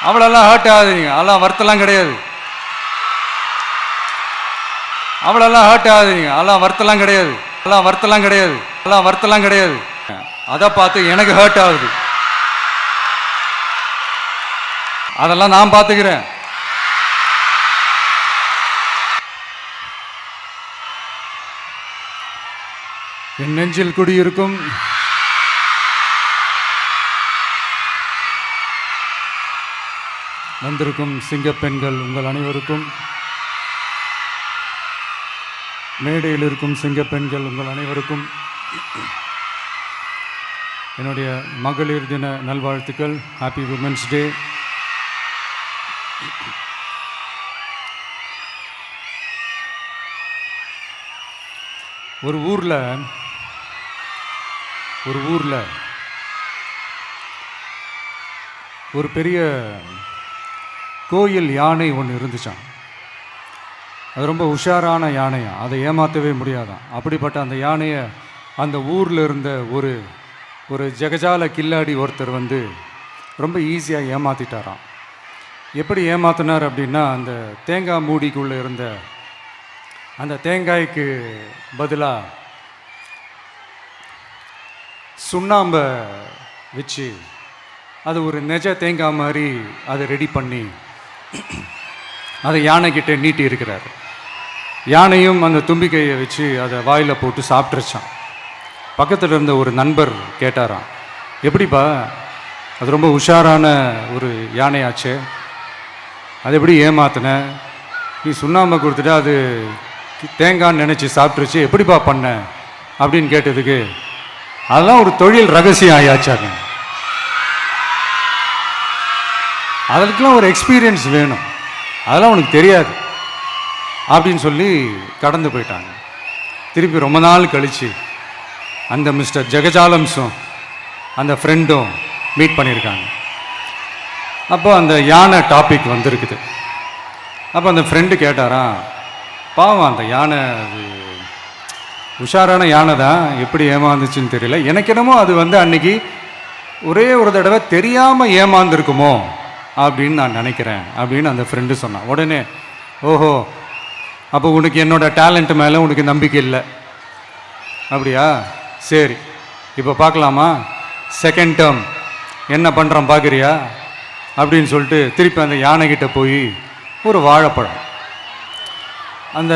அவளெல்லாம் ஹர்ட் ஆகாதீங்க, அதெல்லாம் வருத்தலாம் கிடையாது. அவளெல்லாம் ஹர்ட் ஆகாதீங்க, அதெல்லாம் வருத்தலாம் கிடையாது. அதெல்லாம் வருத்தலாம் கிடையாது. அதெல்லாம் வருத்தலாம் கிடையாது. அதை பார்த்து எனக்கு ஹர்ட் ஆகுது. அதெல்லாம் நான் பார்த்துக்கிறேன். என் நெஞ்சில் குடியிருக்கும் வந்திருக்கும் சிங்கப்பெண்கள் உங்கள் அனைவருக்கும், மேடையில் இருக்கும் சிங்கப்பெண்கள் உங்கள் அனைவருக்கும் என்னுடைய மகளிர் தின நல்வாழ்த்துக்கள். Happy women's day. ஒரு ஊரில் ஒரு பெரிய கோயில் யானை ஒன்று இருந்துச்சான். அது ரொம்ப உஷாரான யானையா, அதை ஏமாற்றவே முடியாதான். அப்படிப்பட்ட அந்த யானையை அந்த ஊரில் இருந்த ஒரு ஜெகஜால கில்லாடி ஒருத்தர் வந்து ரொம்ப ஈஸியாக ஏமாற்றிட்டாராம். எப்படி ஏமாத்தினார் அப்படின்னா, அந்த தேங்காய் மூடிக்குள்ளே இருந்த அந்த தேங்காய்க்கு பதிலாக சுண்ணாம்பை வச்சு அது ஒரு நெஜ தேங்காய் மாதிரி அதை ரெடி பண்ணி அதை யானைக்கிட்ட நீட்டி இருக்கிறார். யானையும் அந்த தும்பிக்கையை வச்சு அதை வாயில் போட்டு சாப்பிட்ருச்சான். பக்கத்தில் இருந்த ஒரு நண்பர் கேட்டாராம், எப்படிப்பா, அது ரொம்ப உஷாரான ஒரு யானையாச்சே, அது எப்படி ஏமாத்தின? நீ சுண்ணாம்பை கொடுத்துட்டா அது தேங்காய்ன்னு நினச்சி சாப்பிட்ருச்சு, எப்படிப்பா பண்ண அப்படின்னு கேட்டதுக்கு, அதெல்லாம் ஒரு தொழில் ரகசியம் ஆயாச்சாங்க, அதற்கெல்லாம் ஒரு எக்ஸ்பீரியன்ஸ் வேணும், அதெல்லாம் உனக்கு தெரியாது அப்படின்னு சொல்லி கடந்து போயிட்டாங்க. திருப்பி ரொம்ப நாள் கழித்து அந்த மிஸ்டர் ஜெகஜாலம்ஸும் அந்த ஃப்ரெண்டும் மீட் பண்ணியிருக்காங்க. அப்போ அந்த யானை டாபிக் வந்திருக்குது. அப்போ அந்த ஃப்ரெண்டு கேட்டாராம், பாவம் அந்த யானை அது உஷாரான யானை தான், எப்படி ஏமாந்துச்சுன்னு தெரியல, எனக்கு என்னமோ அது வந்து அன்னைக்கு ஒரே ஒரு தடவை தெரியாமல் ஏமாந்துருக்குமோ அப்படின்னு நான் நினைக்கிறேன் அப்படின்னு அந்த ஃப்ரெண்டு சொன்னான். உடனே, ஓஹோ, அப்போ உனக்கு என்னோட டேலண்ட் மேலே உனக்கு நம்பிக்கை இல்லை அப்படியா, சரி இப்போ பார்க்கலாமா, செகண்ட் டேர்ம் என்ன பண்ணுறோம் பார்க்குறியா அப்படின்னு சொல்லிட்டு திருப்பி அந்த யானைக்கிட்ட போய் ஒரு வாழைப்பழம், அந்த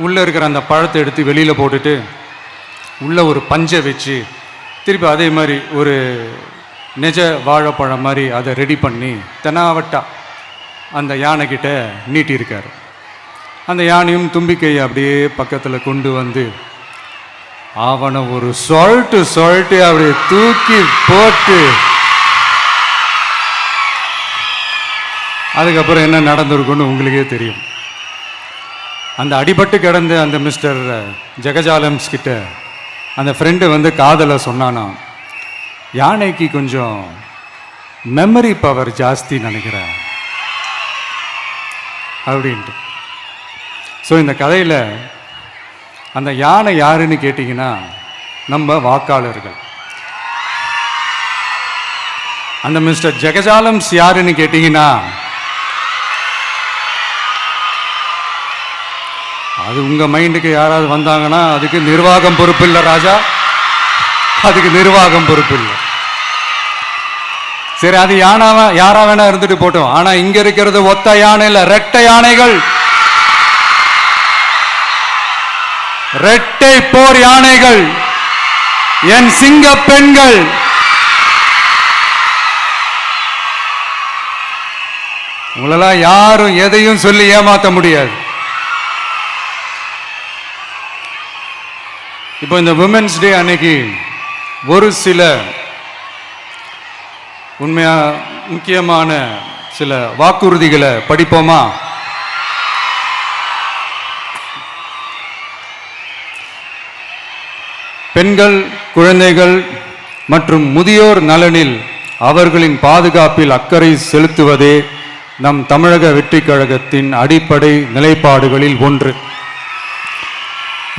உள்ளே இருக்கிற அந்த பழத்தை எடுத்து வெளியில் போட்டுட்டு உள்ளே ஒரு பஞ்சை வச்சு திருப்பி அதே மாதிரி ஒரு நெஜ வாழைப்பழம் மாதிரி அதை ரெடி பண்ணி தெனாவட்டா அந்த யானைக்கிட்ட நீட்டியிருக்காரு. அந்த யானையும் தும்பிக்கையை அப்படியே பக்கத்தில் கொண்டு வந்து அவனை ஒரு சொல்லிட்டு அப்படியே தூக்கி போட்டு, அதுக்கப்புறம் என்ன நடந்திருக்குன்னு உங்களுக்கே தெரியும். அந்த அடிபட்டு கிடந்த அந்த மிஸ்டர் ஜெகஜாலம்ஸ் கிட்ட அந்த ஃப்ரெண்டு வந்து காதலை சொன்னானா, யானைக்கு கொஞ்சம் மெமரி பவர் ஜாஸ்தி நினைக்கிறேன் அப்படின்ட்டு. ஸோ இந்த கதையில் அந்த யானை யாருன்னு கேட்டிங்கன்னா நம்ம வாக்காளர்கள். அந்த மிஸ்டர் ஜெகஜாலம்ஸ் யாருன்னு கேட்டிங்கன்னா அது உங்கள் மைண்டுக்கு யாராவது வந்தாங்கன்னா அதுக்கு நிர்வாகம் பொறுப்பு இல்லை ராஜா, அதுக்கு நிர்வாகம் பொறுப்பு இல்லை. சரி, அது யாரா வேணா இருந்துட்டு போட்டோம். ஆனால் இங்கே இருக்கிறது ஒத்த யானை இல்லை, ரெட்டை யானைகள், ரெட்டை போர் யானைகள், என் சிங்க பெண்கள். உங்களெல்லாம் யாரும் எதையும் சொல்லி ஏமாற்ற முடியாது. இப்போ இந்த விமென்ஸ் டே அன்னைக்கு ஒரு சில உண்மையா முக்கியமான சில வாக்குறுதிகளை படிப்போமா? பெண்கள், குழந்தைகள் மற்றும் முதியோர் நலனில் அவர்களின் பாதுகாப்பில் அக்கறை செலுத்துவதே நம் தமிழக வெற்றிக் கழகத்தின் அடிப்படை நிலைப்பாடுகளில் ஒன்று.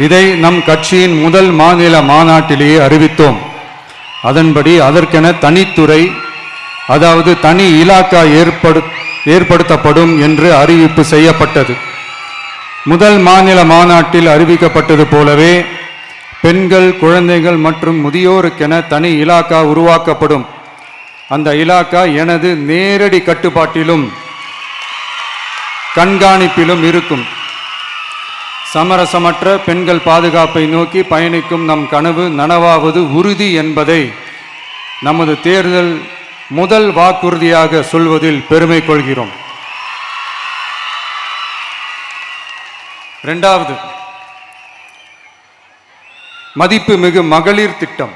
இதை நம் கட்சியின் முதல் மாநில மாநாட்டிலேயே அறிவித்தோம். அதன்படி அதற்கென தனித்துறை அதாவது தனி இலாக்கா ஏற்படுத்தப்படும் என்று அறிவிப்பு செய்யப்பட்டது. முதல் மாநில மாநாட்டில் அறிவிக்கப்பட்டது போலவே பெண்கள், குழந்தைகள் மற்றும் முதியோருக்கென தனி இலாக்கா உருவாக்கப்படும். அந்த இலாக்கா எனது நேரடி கட்டுப்பாட்டிலும் கண்காணிப்பிலும் இருக்கும். சமரசமற்ற பெண்கள் பாதுகாப்பை நோக்கி பயணிக்கும் நம் கனவு நனவாவது உறுதி என்பதை நமது தேர்தல் முதல் வாக்குறுதியாக சொல்வதில் பெருமை கொள்கிறோம். இரண்டாவது, மதிப்புமிகு மகளிர் திட்டம்.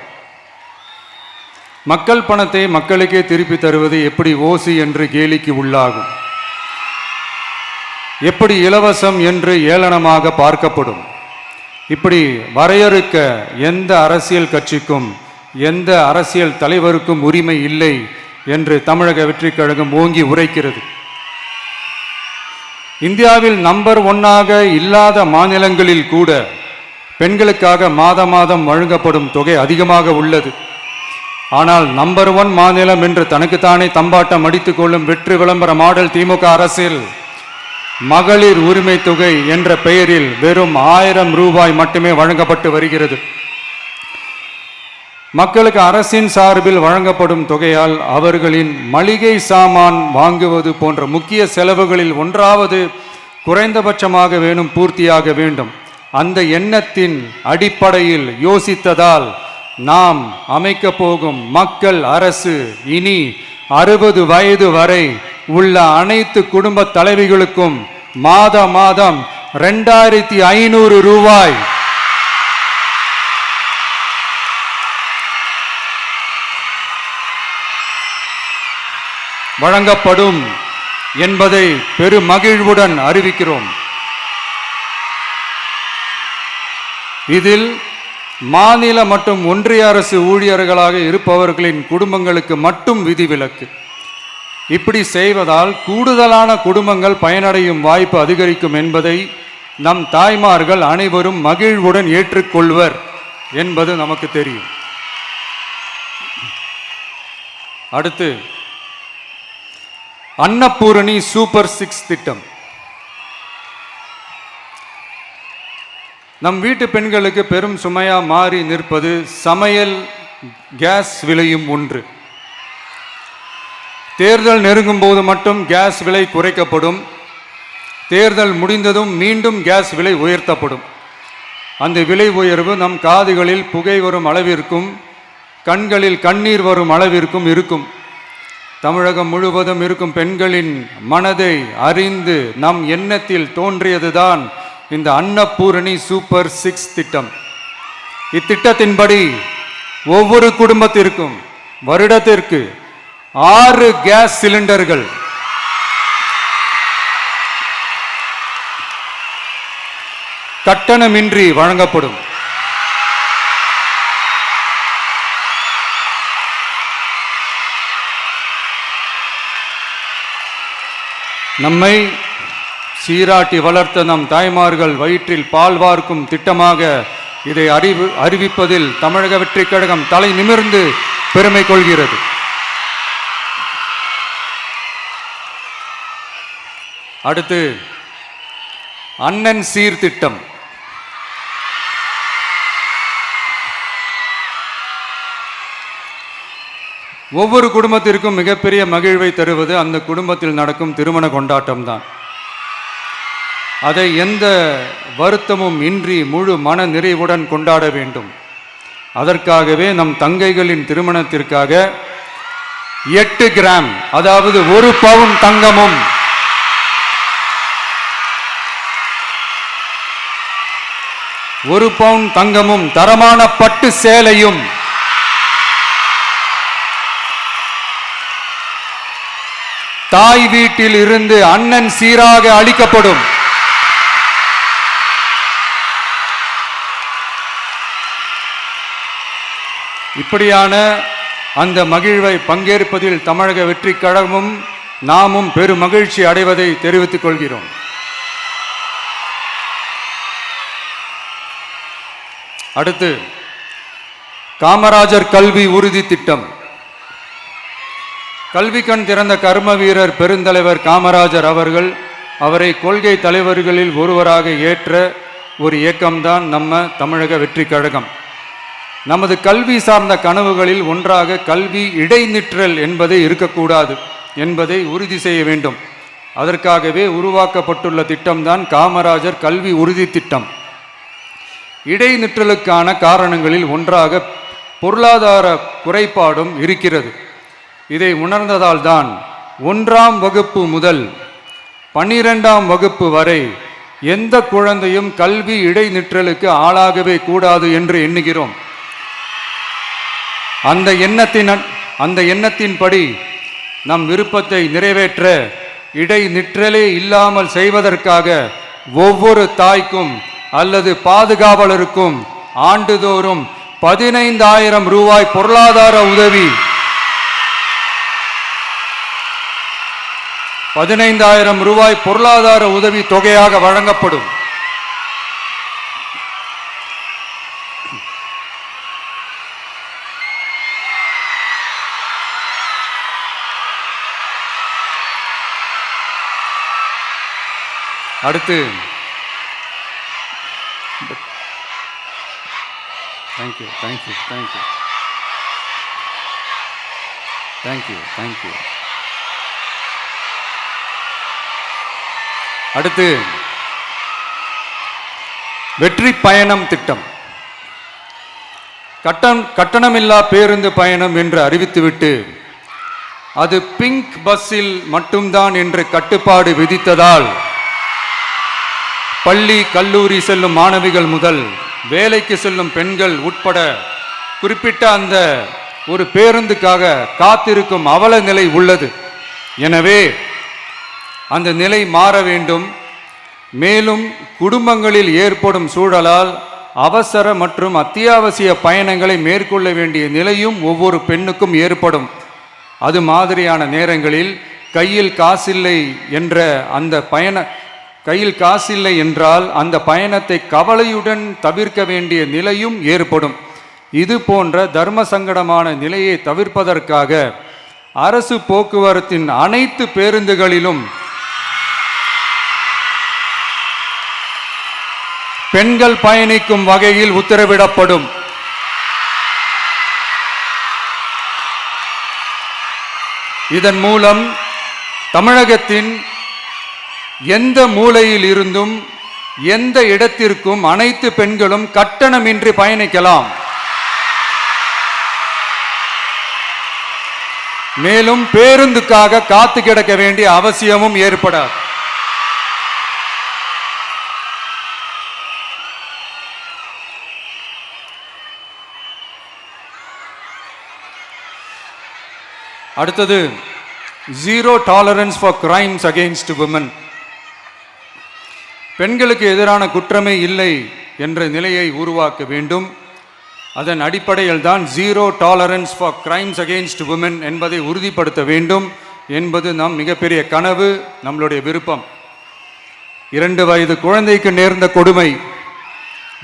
மக்கள் பணத்தை மக்களுக்கே திருப்பி தருவது எப்படி ஓசி என்று கேலிக்கு உள்ளாகும், எப்படி இலவசம் என்று ஏளனமாக பார்க்கப்படும். இப்படி வரையறுக்க எந்த அரசியல் கட்சிக்கும் எந்த அரசியல் தலைவருக்கும் உரிமை இல்லை என்று தமிழக வெற்றிக் கழகம் ஓங்கி உரைக்கிறது. இந்தியாவில் நம்பர் 1ஆக இல்லாத மாநிலங்களில் கூட பெண்களுக்காக மாதம் மாதம் வழங்கப்படும் தொகை அதிகமாக உள்ளது. ஆனால் நம்பர் 1 மாநிலம் என்று தனக்குத்தானே தம்பாட்டம் அடித்துக் கொள்ளும் வெற்றி விளம்பர மாடல் திமுக அரசில் மகளிர் உரிமை தொகை என்ற பெயரில் வெறும் 1000 ரூபாய் மட்டுமே வழங்கப்பட்டு வருகிறது. மக்களுக்கு அரசின் சார்பில் வழங்கப்படும் தொகையால் அவர்களின் மளிகை சாமான் வாங்குவது போன்ற முக்கிய செலவுகளில் ஒன்றாவது குறைந்தபட்சமாக வேணும் பூர்த்தியாக வேண்டும். அந்த எண்ணத்தின் அடிப்படையில் யோசித்ததால் நாம் அமைக்க போகும் மக்கள் அரசு இனி 60 வயது வரை உள்ள அனைத்து குடும்ப தலைவிகளுக்கும் மாதம் 2500 ரூபாய் வழங்கப்படும் என்பதை பெருமகிழ்வுடன் அறிவிக்கிறோம். இதில் மாநில மற்றும் ஒன்றிய அரசு ஊழியர்களாக இருப்பவர்களின் குடும்பங்களுக்கு மட்டும் விதிவிலக்கு. இப்படி செய்வதால் கூடுதலான குடும்பங்கள் பயனடையும் வாய்ப்பு அதிகரிக்கும் என்பதை நம் தாய்மார்கள் அனைவரும் மகிழ்வுடன் ஏற்றுக்கொள்வர் என்பது நமக்கு தெரியும். அடுத்து, அன்னபூரணி சூப்பர் 6 திட்டம். நம் வீட்டு பெண்களுக்கு பெரும் சுமையா மாறி நிற்பது சமையல் கேஸ் விலையும் ஒன்று. தேர்தல் நெருங்கும் போது மட்டும் கேஸ் விலை குறைக்கப்படும். தேர்தல் முடிந்ததும் மீண்டும் கேஸ் விலை உயர்த்தப்படும். அந்த விலை உயர்வு நம் காதுகளில் புகை வரும் அளவிற்கும் கண்களில் கண்ணீர் வரும் அளவிற்கும் இருக்கும். தமிழகம் முழுவதும் இருக்கும் பெண்களின் மனதை அறிந்து நம் எண்ணத்தில் தோன்றியதுதான் இந்த அன்னபூரணி சூப்பர் 6 திட்டம். இத்திட்டத்தின்படி ஒவ்வொரு குடும்பத்திற்கும் வருடத்திற்கு 6 கேஸ் சிலிண்டர்கள் கட்டணமின்றி வழங்கப்படும். நம்மை சீராட்டி வளர்த்த நம் தாய்மார்கள் வயிற்றில் பால் வார்க்கும் திட்டமாக இதை அறிவிப்பதில் தமிழக வெற்றிக் கழகம் தலை நிமிர்ந்து பெருமை கொள்கிறது. அடுத்து, அண்ணன் சீர்திட்டம். ஒவ்வொரு குடும்பத்திற்கும் மிகப்பெரிய மகிழ்வை தருவது அந்த குடும்பத்தில் நடக்கும் திருமண கொண்டாட்டம் தான். அதை எந்த வருத்தமும் இன்றி முழு மன நிறைவுடன் கொண்டாட வேண்டும். அதற்காகவே நம் தங்கைகளின் திருமணத்திற்காக 8 கிராம், அதாவது 1 பவுன் தங்கமும் 1 பவுன் தங்கமும் தரமான பட்டு சேலையும் தாய் வீட்டில் இருந்து அண்ணன் சீராக அளிக்கப்படும். இப்படியான அந்த மகிழ்வை பங்கேற்பதில் தமிழக வெற்றிக் கழகமும் நாமும் பெரும் மகிழ்ச்சி அடைவதை தெரிவித்துக் கொள்கிறோம். அடுத்து, காமராஜர் கல்வி உறுதி திட்டம். கல்வி கண் திறந்த கர்ம வீரர் பெருந்தலைவர் காமராஜர் அவர்கள் அவரை கொள்கை தலைவர்களில் ஒருவராக ஏற்ற ஒரு இயக்கம்தான் நம்ம தமிழக வெற்றி கழகம். நமது கல்வி சார்ந்த கனவுகளில் ஒன்றாக கல்வி இடைநிற்றல் என்பதே இருக்கக்கூடாது என்பதை உறுதி செய்ய வேண்டும். அதற்காகவே உருவாக்கப்பட்டுள்ள திட்டம்தான் காமராஜர் கல்வி உறுதி திட்டம். இடைநிற்றலுக்கான காரணங்களில் ஒன்றாக பொருளாதார குறைபாடும் இருக்கிறது. இதை உணர்ந்ததால் தான் 1ஆம் வகுப்பு முதல் 12ஆம் வகுப்பு வரை எந்த குழந்தையும் கல்வி இடைநிற்றலுக்கு ஆளாகவே கூடாது என்று எண்ணுகிறோம். அந்த எண்ணத்தின்படி நம் விருப்பத்தை நிறைவேற்ற இடைநிற்றலே இல்லாமல் செய்வதற்காக ஒவ்வொரு தாய்க்கும் அல்லது பாதுகாவலருக்கும் ஆண்டுதோறும் 15,000 ரூபாய் பொருளாதார உதவி 15,000 ரூபாய் பொருளாதார உதவி தொகையாக வழங்கப்படும். அடுத்து thank you thank you thank you thank you thank you அடுத்து வெற்றி பயணம் திட்டம். கட்டணமில்லா பேருந்து பயணம் என்று அறிவித்துவிட்டு அது பிங்க் பஸ்ஸில் மட்டும்தான் என்று கட்டுப்பாடு விதித்ததால் பள்ளி கல்லூரி செல்லும் மாணவிகள் முதல் வேலைக்கு செல்லும் பெண்கள் உட்பட குறிப்பிட்ட அந்த ஒரு பேருந்துக்காக காத்திருக்கும் அவல நிலை உள்ளது. எனவே அந்த நிலை மாற வேண்டும். மேலும் குடும்பங்களில் ஏற்படும் சூழலால் அவசர மற்றும் அத்தியாவசிய பயணங்களை மேற்கொள்ள வேண்டிய நிலையும் ஒவ்வொரு பெண்ணுக்கும் ஏற்படும். அது மாதிரியான நேரங்களில் கையில் காசில்லை என்றால் அந்த பயணத்தை கவலையுடன் தவிர்க்க வேண்டிய நிலையும் ஏற்படும். இது போன்ற தர்ம சங்கடமான நிலையை தவிர்ப்பதற்காக அரசு போக்குவரத்தின் அனைத்து பேருந்துகளிலும் பெண்கள் பயணிக்கும் வகையில் உத்தரவிடப்படும். இதன் மூலம் தமிழகத்தின் எந்த மூலையில் இருந்தும் எந்த இடத்திற்கும் அனைத்து பெண்களும் கட்டணமின்றி பயணிக்கலாம். மேலும் பேருந்துக்காக காத்து கிடக்க வேண்டிய அவசியமும் ஏற்படாது. அடுத்தது zero tolerance for crimes against women. பெண்களுக்கு எதிரான குற்றமே இல்லை என்ற நிலையை உருவாக்க வேண்டும். அதன் அடிப்படையில் தான் zero tolerance for crimes against women என்பதை உறுதிப்படுத்த வேண்டும் என்பது நம் மிகப்பெரிய கனவு, நம்மளுடைய விருப்பம். 2 வயது குழந்தைக்கு நேர்ந்த கொடுமை,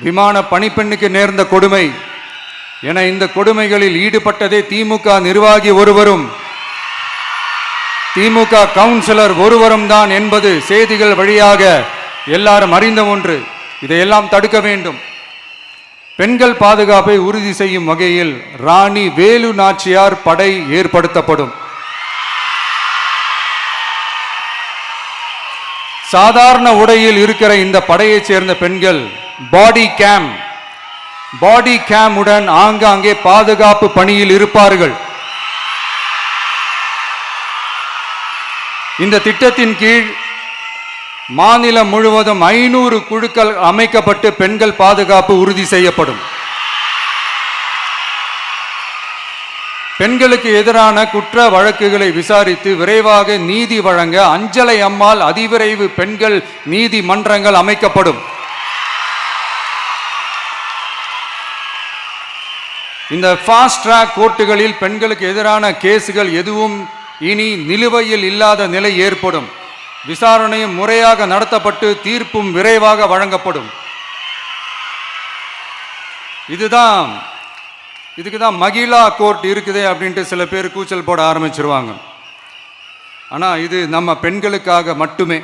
விமான பணிப்பெண்ணுக்கு நேர்ந்த கொடுமை என இந்த கொடுமைகளில் ஈடுபட்டதே திமுக நிர்வாகி ஒருவரும் திமுக கவுன்சிலர் ஒருவரும் தான் என்பது செய்திகள் வழியாக எல்லாரும் அறிந்த ஒன்று. இதையெல்லாம் தடுக்க வேண்டும். பெண்கள் பாதுகாப்பை உறுதி செய்யும் வகையில் ராணி வேலு நாச்சியார் படை ஏற்படுத்தப்படும். சாதாரண உடையில் இருக்கிற இந்த படையைச் சேர்ந்த பெண்கள் பாடி கேம் உடன் ஆங்காங்கே பாதுகாப்பு பணியில் இருப்பார்கள். இந்த திட்டத்தின் கீழ் மாநிலம் முழுவதும் 500 குழுக்கள் அமைக்கப்பட்டு பெண்கள் பாதுகாப்பு உறுதி செய்யப்படும். பெண்களுக்கு எதிரான குற்ற வழக்குகளை விசாரித்து விரைவாக நீதி வழங்க அஞ்சலை அம்மாள் அதிவிரைவு பெண்கள் நீதிமன்றங்கள் அமைக்கப்படும். இந்த ஃபாஸ்ட் ட்ராக் கோர்ட்டுகளில் பெண்களுக்கு எதிரான கேசுகள் எதுவும் இனி நிலுவையில் இல்லாத நிலை ஏற்படும். விசாரணையும் முறையாக நடத்தப்பட்டு தீர்ப்பும் விரைவாக வழங்கப்படும். இதுக்கு தான் மகிழா கோர்ட் இருக்குதே அப்படின்ட்டு சில பேர் கூச்சல் போட ஆரம்பிச்சிருவாங்க. ஆனால் இது நம்ம பெண்களுக்காக மட்டுமே.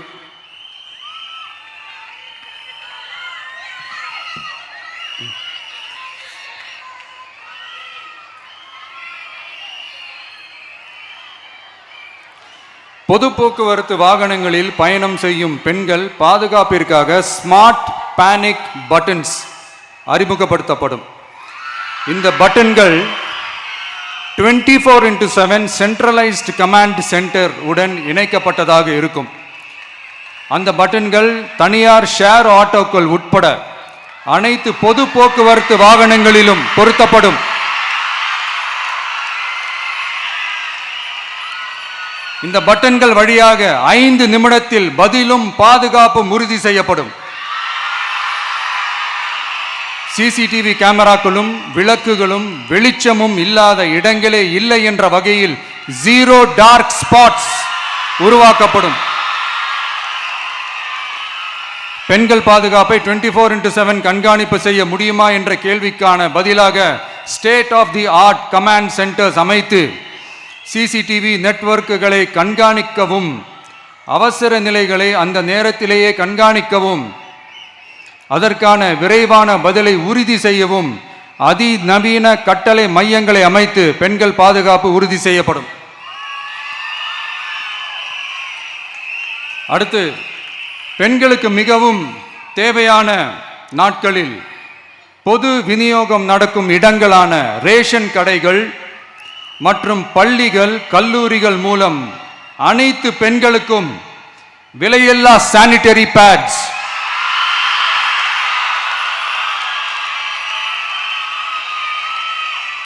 பொது போக்குவரத்து வாகனங்களில் பயணம் செய்யும் பெண்கள் பாதுகாப்பிற்காக ஸ்மார்ட் பேனிக் பட்டன்ஸ் அறிமுகப்படுத்தப்படும். இந்த பட்டன்கள் 24/7 சென்ட்ரலைஸ்டு கமாண்ட் சென்டர் உடன் இணைக்கப்பட்டதாக இருக்கும். அந்த பட்டன்கள் தனியார் ஷேர் ஆட்டோக்கள் உட்பட அனைத்து பொது போக்குவரத்து வாகனங்களிலும் பொருத்தப்படும். இந்த பட்டன்கள் வழியாக 5 நிமிடத்தில் பதிலும் பாதுகாப்பும் உறுதி செய்யப்படும். சிசிடிவி கேமராக்களும் விளக்குகளும் வெளிச்சமும் இல்லாத இடங்களே இல்லை என்ற வகையில் 0 டார்க் ஸ்பாட்ஸ் உருவாக்கப்படும். பெண்கள் பாதுகாப்பை 24/7 கண்காணிப்பு செய்ய முடியுமா என்ற கேள்விக்கான பதிலாக state of the art command centres அமைத்து சிசிடிவி நெட்வொர்க்குகளை கண்காணிக்கவும் அவசர நிலைகளை அந்த நேரத்திலேயே கண்காணிக்கவும் அதற்கான விரைவான பதிலை உறுதி செய்யவும் அதிநவீன கட்டளை மையங்களை அமைத்து பெண்கள் பாதுகாப்பு உறுதி செய்யப்படும். அடுத்து, பெண்களுக்கு மிகவும் தேவையான நாட்களில் பொது விநியோகம் நடக்கும் இடங்களான ரேஷன் கடைகள் மற்றும் பள்ளிகள் கல்லூரிகள் மூலம் அனைத்து பெண்களுக்கும் விலையில்லா சானிட்டரி பேட்ஸ்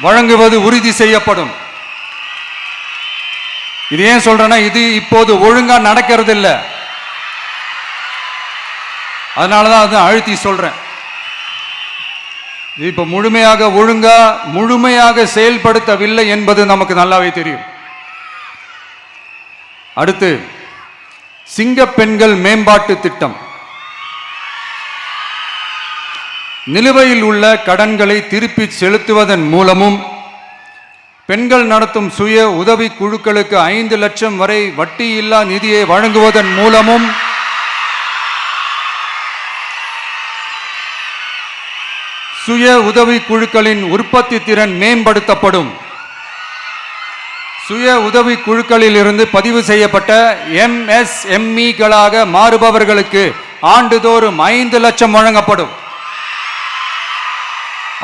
வழங்குவது உறுதி செய்யப்படும். இது ஏன் சொல்றேன்னா, இது இப்போது ஒழுங்கா நடக்கிறது இல்லை, அதனாலதான் அதை அழுத்தி சொல்றேன். இப்ப முழுமையாக செயல்படுத்தவில்லை என்பது நமக்கு நல்லாவே தெரியும். அடுத்து, சிங்க பெண்கள் மேம்பாட்டு திட்டம். நிலுவையில் உள்ள கடன்களை திருப்பி செலுத்துவதன் மூலமும் பெண்கள் நடத்தும் சுய உதவி குழுக்களுக்கு 5 லட்சம் வரை வட்டியில்லா நிதியை வழங்குவதன் மூலமும் சுய உதவி குழுக்களின் உற்பத்தி திறன் மேம்படுத்தப்படும். சுய உதவி குழுக்களில் இருந்து பதிவு செய்யப்பட்ட MSMEகளாக மாறுபவர்களுக்கு ஆண்டுதோறும் 5 லட்சம் வழங்கப்படும்.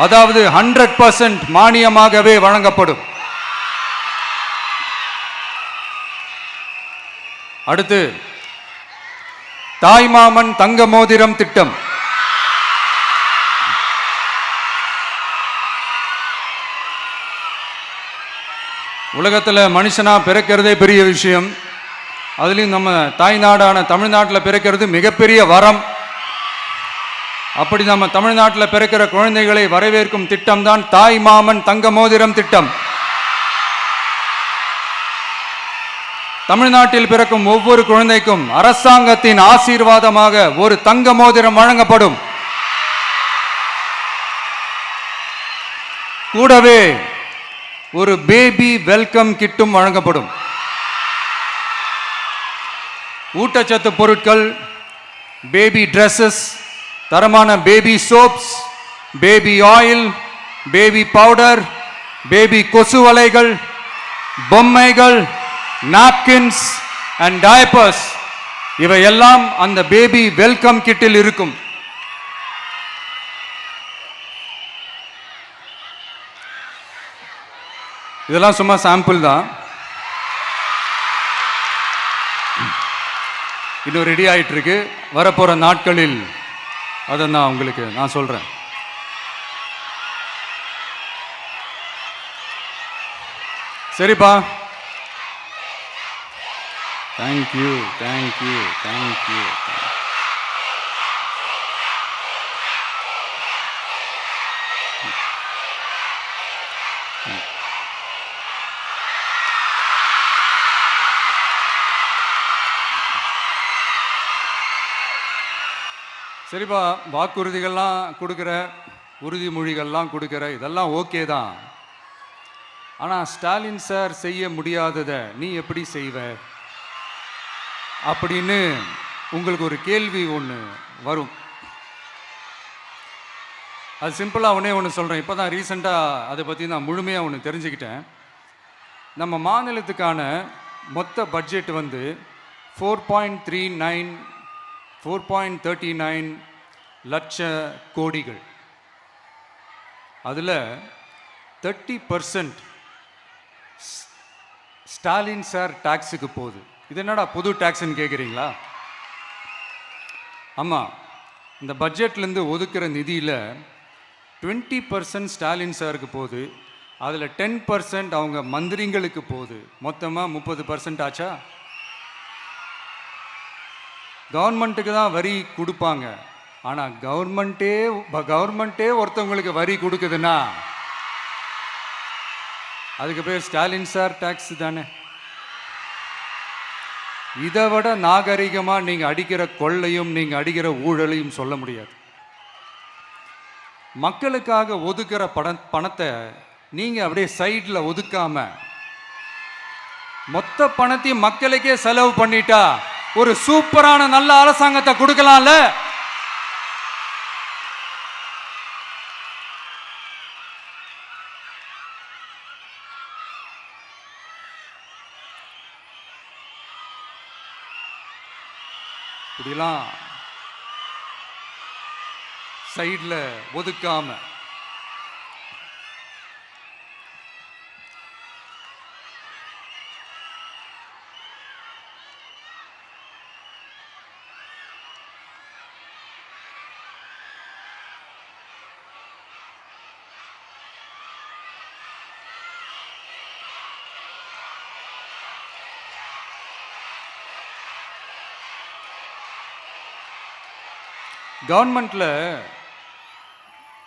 அதாவது 100% மானியமாகவே வழங்கப்படும். அடுத்து, தாய்மாமன் தங்க மோதிரம் திட்டம். உலகத்தில் மனுஷனா பிறக்கிறதே பெரிய விஷயம். அதுலேயும் நம்ம தாய்நாடான தமிழ்நாட்டில் பிறக்கிறது மிகப்பெரிய வரம். அப்படி நம்ம தமிழ்நாட்டில் பிறக்கிற குழந்தைகளை வரவேற்கும் திட்டம் தான் தாய் மாமன் தங்க மோதிரம் திட்டம். தமிழ்நாட்டில் பிறக்கும் ஒவ்வொரு குழந்தைக்கும் அரசாங்கத்தின் ஆசீர்வாதமாக ஒரு தங்க மோதிரம் வழங்கப்படும். கூடவே ஒரு பேபி வெல்கம் கிட்டும் வழங்கப்படும். ஊட்டச்சத்து பொருட்கள், பேபி ட்ரெஸ்ஸஸ், தரமான baby soaps, baby oil, baby powder, baby கொசு வலைகள், பொம்மைகள், நாப்கின்ஸ் அண்ட் டயப்பர்ஸ் இவையெல்லாம் அந்த பேபி வெல்கம் கிட்டில் இருக்கும். இதெல்லாம் சும்மா சாம்பிள் தான். இன்னும் ரெடி ஆயிட்டு இருக்கு. வரப்போற நாட்களில் அதை நான் சொல்றேன். சரிப்பா, தேங்க்யூ தேங்க்யூ தேங்க்யூ. சரிப்பா, வாக்குறுதிகள்லாம் கொடுக்குற, உறுதிமொழிகள்லாம் கொடுக்குற, இதெல்லாம் ஓகே தான். ஆனால் ஸ்டாலின் சார் செய்ய முடியாததை நீ எப்படி செய்வ? அப்படின்னு உங்களுக்கு ஒரு கேள்வி ஒன்று வரும். அது சிம்பிளாக ஒன்று சொல்கிறேன். இப்போ தான் ரீசெண்டாக அதை பற்றி நான் முழுமையாக ஒன்று தெரிஞ்சுக்கிட்டேன். நம்ம மாநிலத்துக்கான மொத்த பட்ஜெட் வந்து 4.39 லட்ச கோடிகள். அதில் 30% ஸ்டாலின் சார் டாக்ஸுக்கு போகுது. இது என்னடா புது டாக்ஸ்ன்னு கேட்குறீங்களா? ஆமாம், இந்த பட்ஜெட்லேருந்து ஒதுக்குற நிதியில் 20% ஸ்டாலின் சாருக்கு போகுது. அதில் 10% அவங்க மந்திரிங்களுக்கு போகுது. மொத்தமாக 30% ஆச்சா? கவர்மெண்ட்டுக்கு தான் வரி கொடுப்பாங்க. ஆனால் கவர்மெண்ட்டே ஒருத்தவங்களுக்கு வரி கொடுக்குதுன்னா அதுக்கு பேர் ஸ்டாலின் சார் டாக்ஸ் தானே. இதை விட நாகரிகமாக நீங்கள் அடிக்கிற கொள்ளையும் நீங்கள் அடிக்கிற ஊழலையும் சொல்ல முடியாது. மக்களுக்காக ஒதுக்குற பணத்தை நீங்கள் அப்படியே சைடில் ஒதுக்காம மொத்த பணத்தையும் மக்களுக்கே செலவு பண்ணிட்டா ஒரு சூப்பரான நல்ல அரசாங்கத்தை கொடுக்கலாம்ல. இப்படிலாம் சைடில் ஒதுக்காம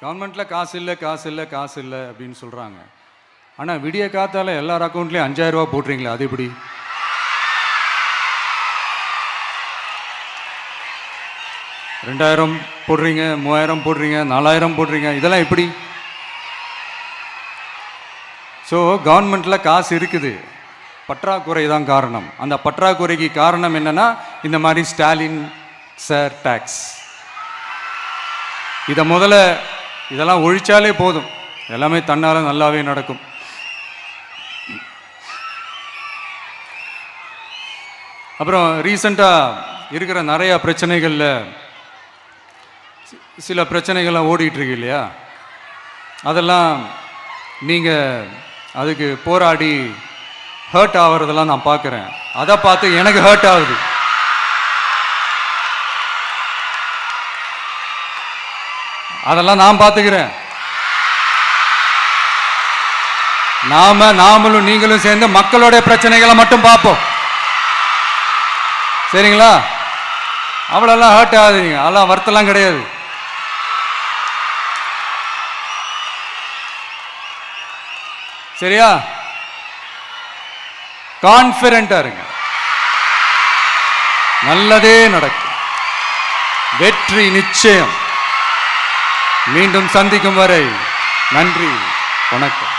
கவர்மெண்ட்டில் காசு இல்லை அப்படின்னு சொல்கிறாங்க. ஆனால் விடிய காத்தால எல்லார் அக்கௌண்ட்லேயும் 5000 ரூபா போட்டுறீங்களா? அது எப்படி? $2000 போடுறீங்க, 3000 போடுறீங்க, 4000 போடுறீங்க, இதெல்லாம் எப்படி? ஸோ கவர்மெண்ட்டில் காசு இருக்குது, பற்றாக்குறை தான் காரணம். அந்த பற்றாக்குறைக்கு காரணம் என்னன்னா இந்த மாதிரி ஸ்டாலின் சார் டாக்ஸ். இதெல்லாம் ஒழிச்சாலே போதும், எல்லாமே தன்னால நல்லாவே நடக்கும். அப்புறம் ரீசண்டாக இருக்கிற நிறைய பிரச்சனைகளில் சில பிரச்சனைகள்லாம் ஓடிட்டு இருக்கு இல்லையா? அதெல்லாம் நீங்கள் அதுக்கு போராடி ஹர்ட் ஆகிறதெல்லாம் நான் பார்க்குறேன். அதை பார்த்து எனக்கு ஹர்ட் ஆகுது. அதெல்லாம் நான் பார்த்துக்கிறேன். நாமளும் நீங்களும் சேர்ந்து மக்களோட பிரச்சனைகளை மட்டும் பார்ப்போம், சரிங்களா? அவ்வளோலாம் ஹர்ட் ஆகுதுங்க, அதெல்லாம் வருத்தலாம் கிடையாது. சரியா? கான்ஃபிடென்ட்டா இருங்க, நல்லதே நடக்கும், வெற்றி நிச்சயம். மீண்டும் சந்திக்கும் வரை நன்றி, வணக்கம்.